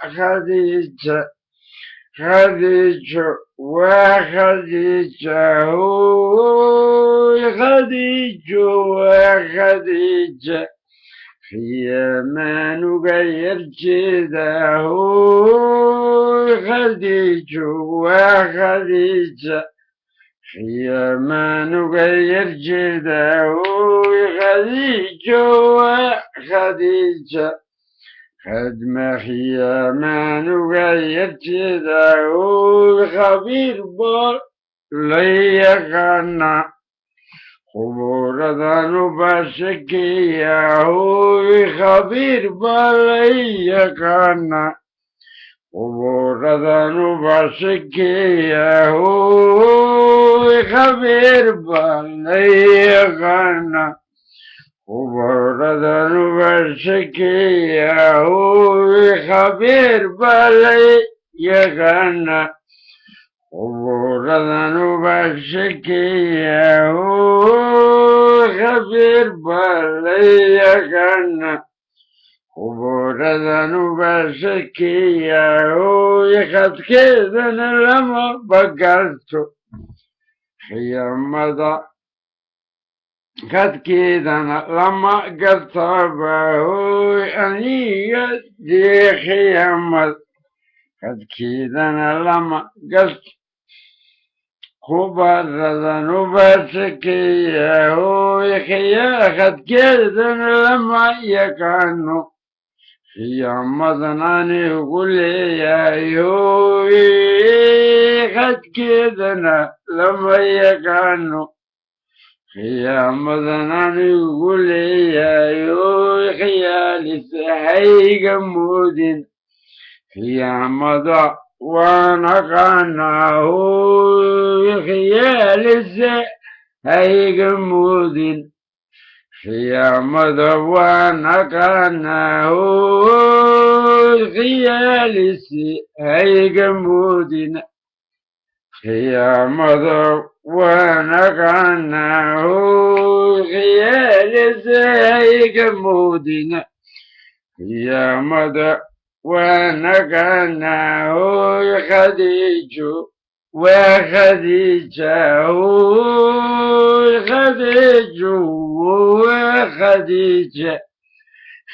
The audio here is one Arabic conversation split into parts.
وخديجة خديجة وخديجة هو خديجة وخديجة في من غير جده خديجة وخديجة في من غير جده خديجة وخديجة خدمة خيامان وغير جده خبير بول ليقنا خبور ذنوب شكيه خبير بول ليقنا خبور ذنوب شكيه خبير بول ليقنا خبر ذنوب شكيه خبير بالي يغنى خبر ذنوب شكيه خبير بالي يغنى خبر ذنوب شكيه يخد كذن لما بقلت خيام مضى قد كذا لما قد طبعه أني يدي خيامت قد كذا لما قد خبر ذنوب سكيه يخيا قد كذا لما يكانو خيام ظناني يقول يا قد كذا لما يكانو خيام ظنان يقول يا خيال سحي قمود خيام ضع وانا قناه خيال سحي قمود خيام ضع وانا قناه خيال سحي قمود خيام ضع وانا قناه خيال زي قمودنا يا مدى وانا قناه خديجة وخديجة خديجة وخديجة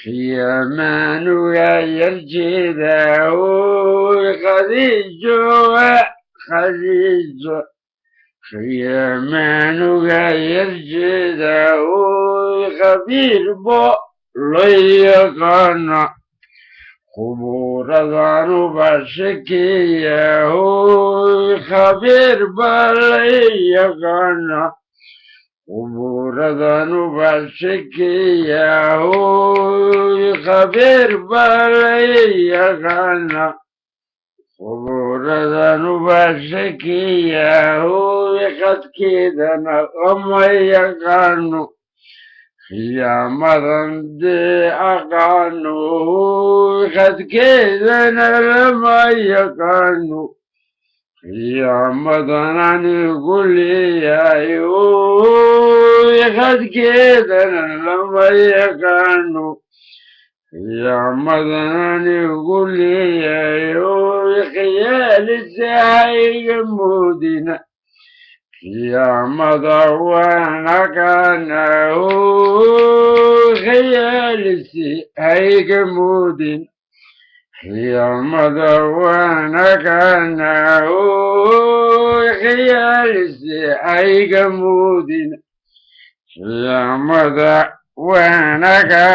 خيامان وغير جده خديجة وخديجة خيامان وغير جده خبير بو ليقنا خبور ذنوب شكيه خبير بليقنا خبور ذنوب شكيه خبير بليقنا خبور ذنوب شكيه قد كذا لما يقانو يا مرند أقانو قد كذا لما يقانو يا مدنان يقول يا قد كذا لما يقانو يا مدنان يقول يا خيال الزعيق مودنا يا مضى وانا كانه خيال الزعيق مودنا يا مضى وانا كانه خيال الزعيق مودنا يا مضى وانا كانه